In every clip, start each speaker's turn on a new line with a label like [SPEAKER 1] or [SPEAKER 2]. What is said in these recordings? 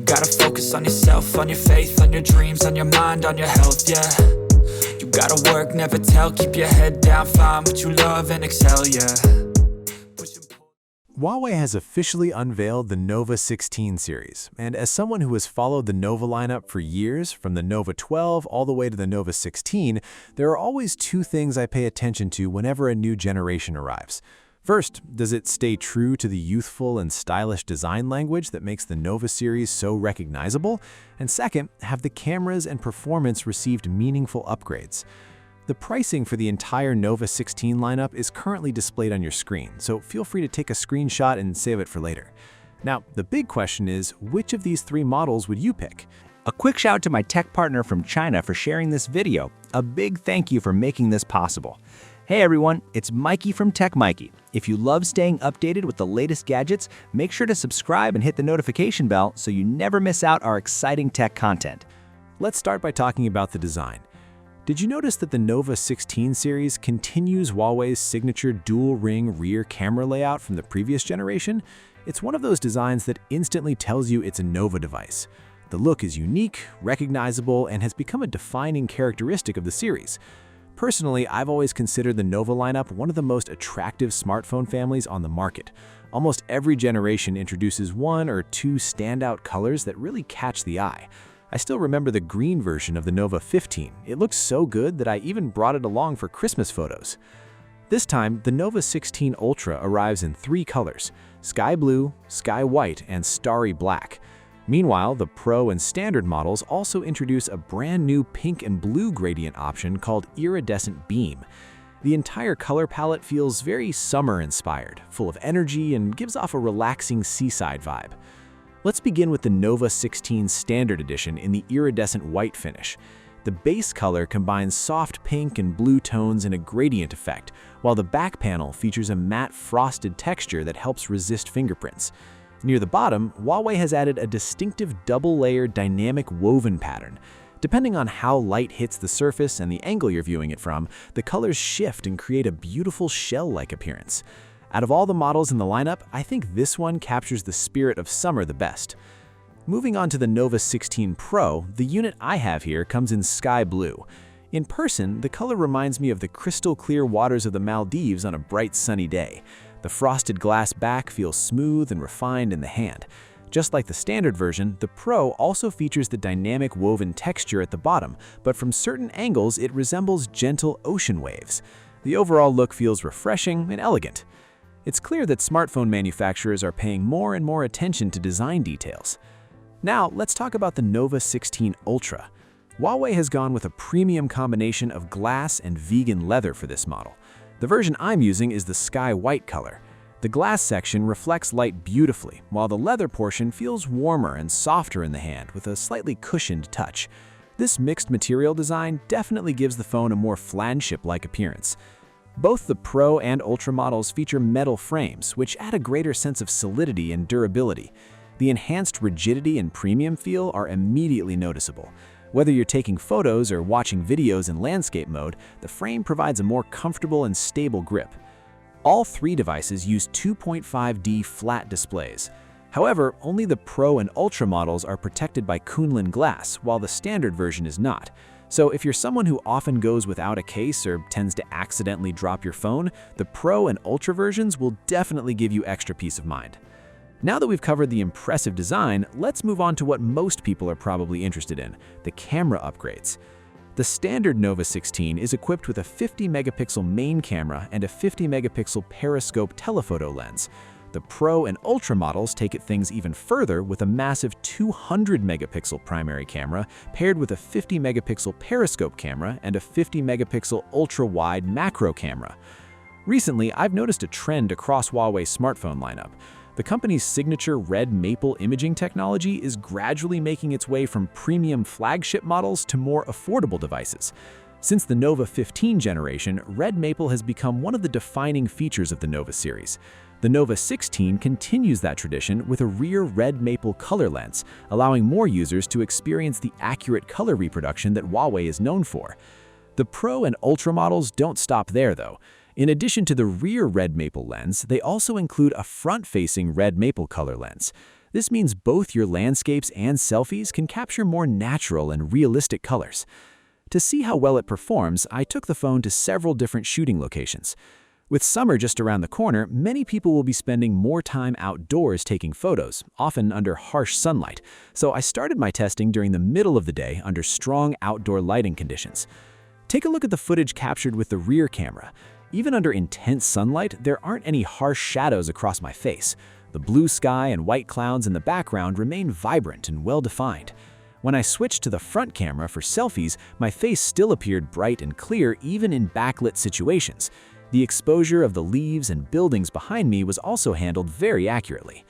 [SPEAKER 1] gotta focus on yourself, on your faith, on your dreams, on your mind, on your health, yeah. You gotta work, never tell, keep your head down, find what you love and excel, yeah.
[SPEAKER 2] Huawei has officially unveiled the Nova 16 series, and as someone who has followed the Nova lineup for years, from the Nova 12 all the way to the Nova 16, there are always two things I pay attention to whenever a new generation arrives. First, does it stay true to the youthful and stylish design language that makes the Nova series so recognizable? And second, have the cameras and performance received meaningful upgrades? The pricing for the entire Nova 16 lineup is currently displayed on your screen, so feel free to take a screenshot and save it for later. Now, the big question is, which of these three models would you pick?
[SPEAKER 3] A quick shout out to my tech partner from China for sharing this video. A big thank you for making this possible. Hey everyone, it's Maiky from techmaiky. If you love staying updated with the latest gadgets, make sure to subscribe and hit the notification bell so you never miss out our exciting tech content.
[SPEAKER 2] Let's start by talking about the design. Did you notice that the Nova 16 series continues Huawei's signature dual-ring rear camera layout from the previous generation? It's one of those designs that instantly tells you it's a Nova device. The look is unique, recognizable, and has become a defining characteristic of the series. Personally, I've always considered the Nova lineup one of the most attractive smartphone families on the market. Almost every generation introduces one or two standout colors that really catch the eye. I still remember the green version of the Nova 15. It looked so good that I even brought it along for Christmas photos. This time, the Nova 16 Ultra arrives in three colors: sky blue, sky white, and starry black. Meanwhile, the Pro and Standard models also introduce a brand new pink and blue gradient option called Iridescent Beam. The entire color palette feels very summer-inspired, full of energy, and gives off a relaxing seaside vibe. Let's begin with the Nova 16 Standard Edition in the iridescent white finish. The base color combines soft pink and blue tones in a gradient effect, while the back panel features a matte frosted texture that helps resist fingerprints. Near the bottom, Huawei has added a distinctive double-layer dynamic woven pattern. Depending on how light hits the surface and the angle you're viewing it from, the colors shift and create a beautiful shell-like appearance. Out of all the models in the lineup, I think this one captures the spirit of summer the best. Moving on to the Nova 16 Pro, the unit I have here comes in sky blue. In person, the color reminds me of the crystal-clear waters of the Maldives on a bright sunny day. The frosted glass back feels smooth and refined in the hand. Just like the standard version, the Pro also features the dynamic woven texture at the bottom, but from certain angles it resembles gentle ocean waves. The overall look feels refreshing and elegant. It's clear that smartphone manufacturers are paying more and more attention to design details. Now, let's talk about the Nova 16 Ultra. Huawei has gone with a premium combination of glass and vegan leather for this model. The version I'm using is the sky white color. The glass section reflects light beautifully, while the leather portion feels warmer and softer in the hand with a slightly cushioned touch. This mixed material design definitely gives the phone a more flagship-like appearance. Both the Pro and Ultra models feature metal frames, which add a greater sense of solidity and durability. The enhanced rigidity and premium feel are immediately noticeable. Whether you're taking photos or watching videos in landscape mode, the frame provides a more comfortable and stable grip. All three devices use 2.5D flat displays. However, only the Pro and Ultra models are protected by Kunlun glass, while the standard version is not. So if you're someone who often goes without a case or tends to accidentally drop your phone, the Pro and Ultra versions will definitely give you extra peace of mind. Now that we've covered the impressive design, let's move on to what most people are probably interested in, the camera upgrades. The standard Nova 16 is equipped with a 50-megapixel main camera and a 50-megapixel periscope telephoto lens. The Pro and Ultra models take things even further with a massive 200-megapixel primary camera paired with a 50-megapixel periscope camera and a 50-megapixel ultra-wide macro camera. Recently, I've noticed a trend across Huawei's smartphone lineup. The company's signature red maple imaging technology is gradually making its way from premium flagship models to more affordable devices. Since the Nova 15 generation, red maple has become one of the defining features of the Nova series. The Nova 16 continues that tradition with a rear red maple color lens, allowing more users to experience the accurate color reproduction that Huawei is known for. The Pro and Ultra models don't stop there, though. In addition to the rear red maple lens, they also include a front-facing red maple color lens. This means both your landscapes and selfies can capture more natural and realistic colors. To see how well it performs, I took the phone to several different shooting locations. With summer just around the corner, many people will be spending more time outdoors taking photos, often under harsh sunlight, so I started my testing during the middle of the day under strong outdoor lighting conditions. Take a look at the footage captured with the rear camera. Even under intense sunlight, there aren't any harsh shadows across my face. The blue sky and white clouds in the background remain vibrant and well-defined. When I switched to the front camera for selfies, my face still appeared bright and clear even in backlit situations. The exposure of the leaves and buildings behind me was also handled very accurately.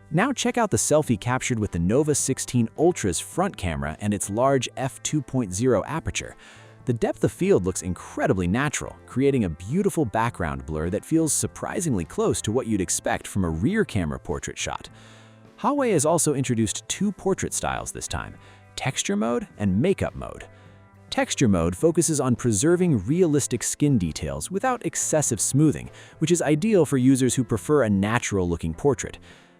[SPEAKER 2] Now check out the selfie captured with the Nova 16 Ultra's front camera and its large f2.0 aperture. The depth of field looks incredibly natural, creating a beautiful background blur that feels surprisingly close to what you'd expect from a rear camera portrait shot. Huawei has also introduced two portrait styles this time: texture mode and makeup mode. Texture mode focuses on preserving realistic skin details without excessive smoothing, which is ideal for users who prefer a natural-looking portrait.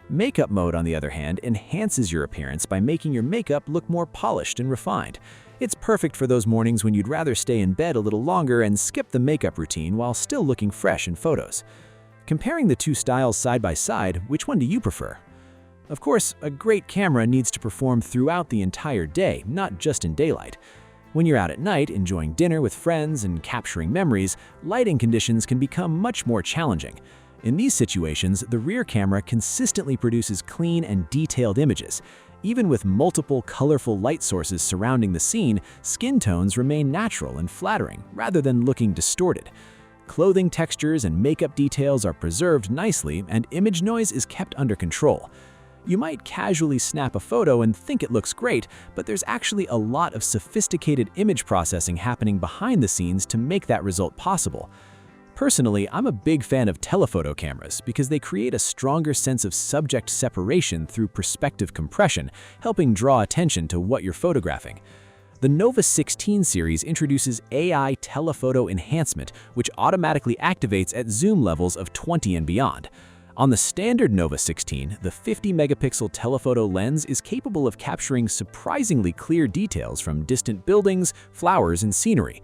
[SPEAKER 2] Makeup mode, on the other hand, enhances your appearance by making your makeup look more polished and refined. It's perfect for those mornings when you'd rather stay in bed a little longer and skip the makeup routine while still looking fresh in photos. Comparing the two styles side by side, which one do you prefer? Of course, a great camera needs to perform throughout the entire day, not just in daylight. When you're out at night, enjoying dinner with friends and capturing memories, lighting conditions can become much more challenging. In these situations, the rear camera consistently produces clean and detailed images. Even with multiple colorful light sources surrounding the scene, skin tones remain natural and flattering, rather than looking distorted. Clothing textures and makeup details are preserved nicely, and image noise is kept under control. You might casually snap a photo and think it looks great, but there's actually a lot of sophisticated image processing happening behind the scenes to make that result possible. Personally, I'm a big fan of telephoto cameras because they create a stronger sense of subject separation through perspective compression, helping draw attention to what you're photographing. The Nova 16 series introduces AI telephoto enhancement, which automatically activates at zoom levels of 20 and beyond. On the standard Nova 16, the 50-megapixel telephoto lens is capable of capturing surprisingly clear details from distant buildings, flowers, and scenery.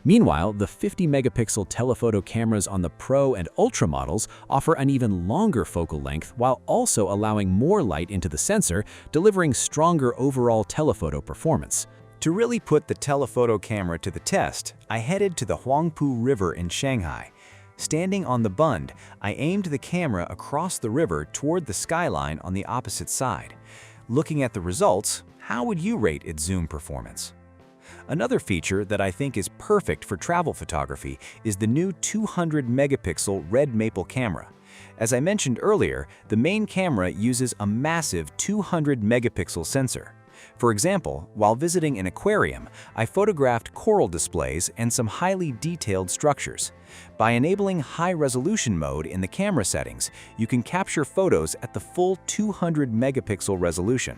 [SPEAKER 2] Meanwhile, the 50-megapixel telephoto cameras on the Pro and Ultra models offer an even longer focal length while also allowing more light into the sensor, delivering stronger overall telephoto performance.
[SPEAKER 3] To really put the telephoto camera to the test, I headed to the Huangpu River in Shanghai. Standing on the bund, I aimed the camera across the river toward the skyline on the opposite side. Looking at the results, how would you rate its zoom performance? Another feature that I think is perfect for travel photography is the new 200-megapixel red maple camera. As I mentioned earlier, the main camera uses a massive 200-megapixel sensor. For example, while visiting an aquarium, I photographed coral displays and some highly detailed structures. By enabling high-resolution mode in the camera settings, you can capture photos at the full 200-megapixel resolution.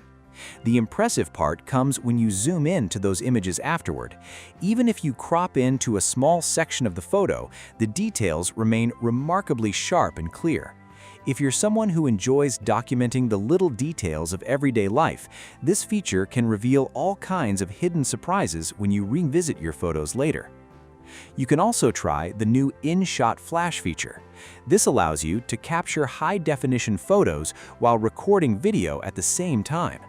[SPEAKER 3] The impressive part comes when you zoom in to those images afterward. Even if you crop into a small section of the photo, the details remain remarkably sharp and clear. If you're someone who enjoys documenting the little details of everyday life, this feature can reveal all kinds of hidden surprises when you revisit your photos later. You can also try the new in-shot flash feature. This allows you to capture high-definition photos while recording video at the same time.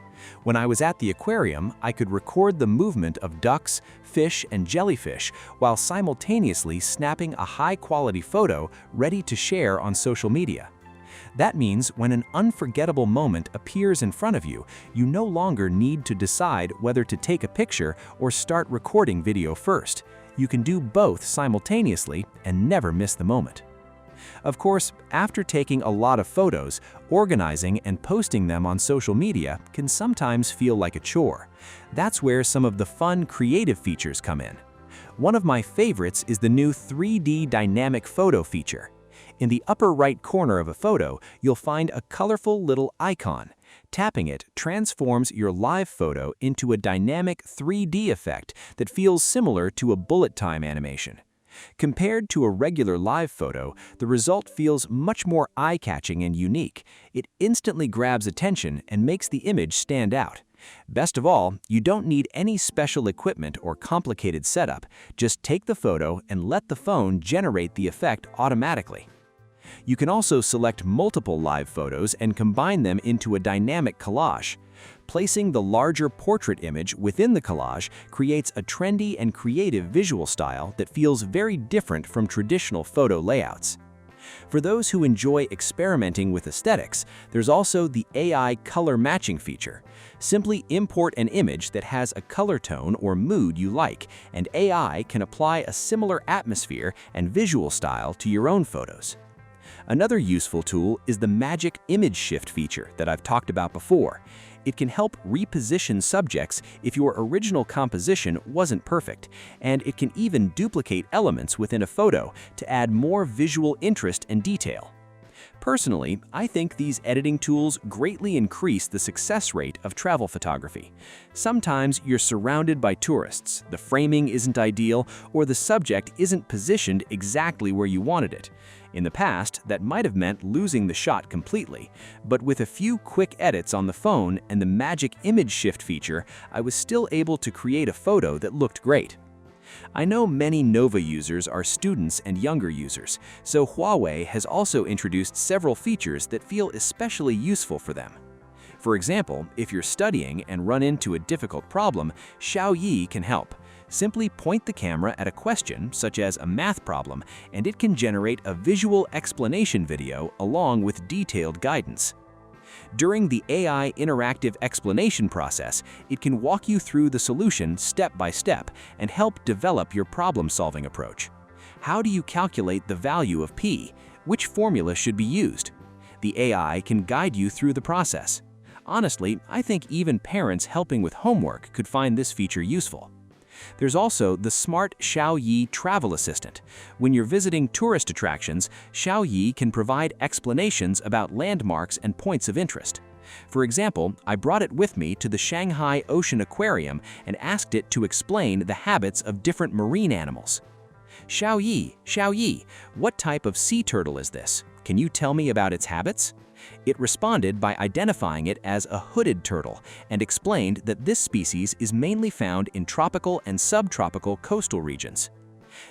[SPEAKER 3] When I was at the aquarium, I could record the movement of ducks, fish, and jellyfish while simultaneously snapping a high-quality photo ready to share on social media. That means when an unforgettable moment appears in front of you, you no longer need to decide whether to take a picture or start recording video first. You can do both simultaneously and never miss the moment. Of course, after taking a lot of photos, organizing and posting them on social media can sometimes feel like a chore. That's where some of the fun, creative features come in. One of my favorites is the new 3D dynamic photo feature. In the upper right corner of a photo, you'll find a colorful little icon. Tapping it transforms your live photo into a dynamic 3D effect that feels similar to a bullet time animation.
[SPEAKER 2] Compared to a regular live photo, the result feels much more eye-catching and unique. It instantly grabs attention and makes the image stand out. Best of all, you don't need any special equipment or complicated setup. Just take the photo and let the phone generate the effect automatically. You can also select multiple live photos and combine them into a dynamic collage. Placing the larger portrait image within the collage creates a trendy and creative visual style that feels very different from traditional photo layouts. For those who enjoy experimenting with aesthetics, there's also the AI color matching feature. Simply import an image that has a color tone or mood you like, and AI can apply a similar atmosphere and visual style to your own photos. Another useful tool is the magic image shift feature that I've talked about before. It can help reposition subjects if your original composition wasn't perfect, and it can even duplicate elements within a photo to add more visual interest and detail. Personally, I think these editing tools greatly increase the success rate of travel photography. Sometimes you're surrounded by tourists, the framing isn't ideal, or the subject isn't positioned exactly where you wanted it. In the past, that might have meant losing the shot completely, but with a few quick edits on the phone and the magic image shift feature, I was still able to create a photo that looked great. I know many Nova users are students and younger users, so Huawei has also introduced several features that feel especially useful for them. For example, if you're studying and run into a difficult problem, Xiaoyi can help. Simply point the camera at a question, such as a math problem, and it can generate a visual explanation video along with detailed guidance. During the AI interactive explanation process, it can walk you through the solution step by step and help develop your problem-solving approach. How do you calculate the value of p? Which formula should be used? The AI can guide you through the process. Honestly, I think even parents helping with homework could find this feature useful. There's also the smart Xiaoyi travel assistant. When you're visiting tourist attractions, Xiaoyi can provide explanations about landmarks and points of interest. For example, I brought it with me to the Shanghai Ocean Aquarium and asked it to explain the habits of different marine animals. Xiaoyi, what type of sea turtle is this? Can you tell me about its habits? It responded by identifying it as a hooded turtle and explained that this species is mainly found in tropical and subtropical coastal regions.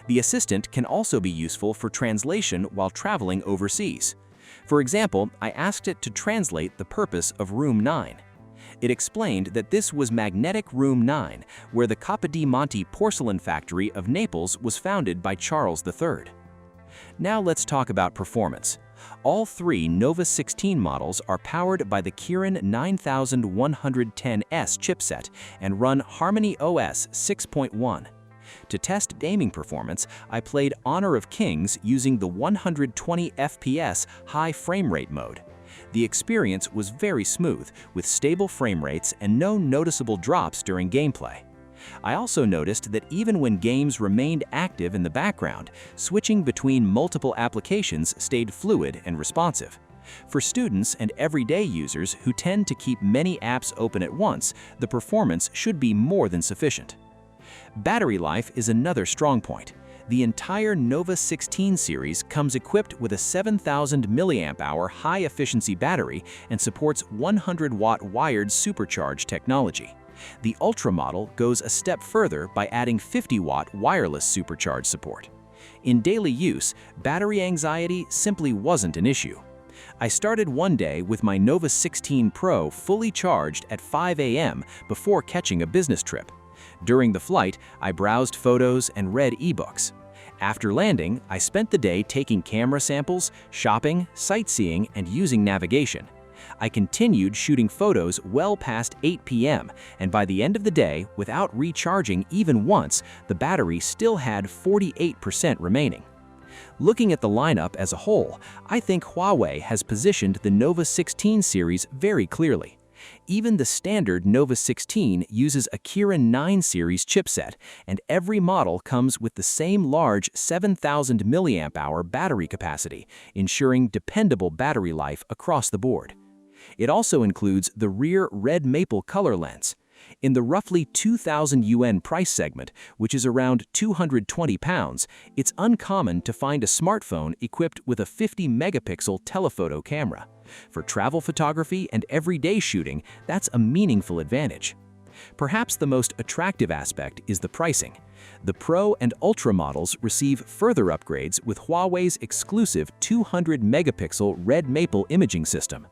[SPEAKER 2] The assistant can also be useful for translation while traveling overseas. For example, I asked it to translate the purpose of Room 9. It explained that this was Magnetic Room 9, where the Capodimonte porcelain factory of Naples was founded by Charles III. Now let's talk about performance. All three Nova 16 models are powered by the Kirin 9110S chipset and run HarmonyOS 6.1. To test gaming performance, I played Honor of Kings using the 120 FPS high frame rate mode. The experience was very smooth, with stable frame rates and no noticeable drops during gameplay. I also noticed that even when games remained active in the background, switching between multiple applications stayed fluid and responsive. For students and everyday users who tend to keep many apps open at once, the performance should be more than sufficient. Battery life is another strong point. The entire Nova 16 series comes equipped with a 7,000 mAh high-efficiency battery and supports 100-watt wired supercharge technology. The Ultra model goes a step further by adding 50-watt wireless supercharge support. In daily use, battery anxiety simply wasn't an issue. I started one day with my Nova 16 Pro fully charged at 5 a.m. before catching a business trip. During the flight, I browsed photos and read ebooks. After landing, I spent the day taking camera samples, shopping, sightseeing, and using navigation. I continued shooting photos well past 8 p.m., and by the end of the day, without recharging even once, the battery still had 48% remaining. Looking at the lineup as a whole, I think Huawei has positioned the Nova 16 series very clearly. Even the standard Nova 16 uses a Kirin 9 series chipset, and every model comes with the same large 7,000 mAh battery capacity, ensuring dependable battery life across the board. It also includes the rear red maple color lens.
[SPEAKER 3] In the roughly 2,000 yuan price segment, which is around 220 pounds, it's uncommon to find a smartphone equipped with a 50-megapixel telephoto camera. For travel photography and everyday shooting, that's a meaningful advantage. Perhaps the most attractive aspect is the pricing. The Pro and Ultra models receive further upgrades with Huawei's exclusive 200-megapixel red maple imaging system.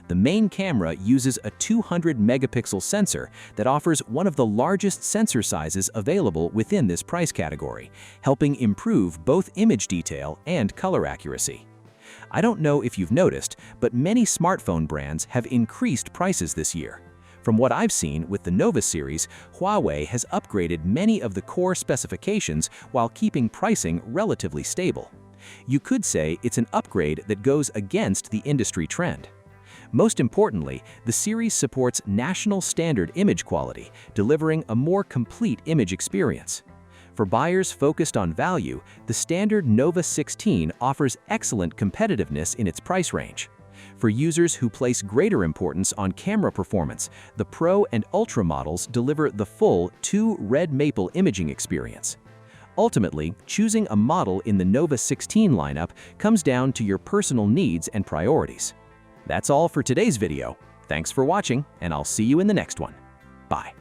[SPEAKER 3] The main camera uses a 200-megapixel sensor that offers one of the largest sensor sizes available within this price category, helping improve both image detail and color accuracy. I don't know if you've noticed, but many smartphone brands have increased prices this year. From what I've seen with the Nova series, Huawei has upgraded many of the core specifications while keeping pricing relatively stable. You could say it's an upgrade that goes against the industry trend. Most importantly, the series supports national standard image quality, delivering a more complete image experience. For buyers focused on value, the standard Nova 16 offers excellent competitiveness in its price range. For users who place greater importance on camera performance, the Pro and Ultra models deliver the full 2 red maple imaging experience. Ultimately, choosing a model in the Nova 16 lineup comes down to your personal needs and priorities. That's all for today's video. Thanks for watching, and I'll see you in the next one. Bye.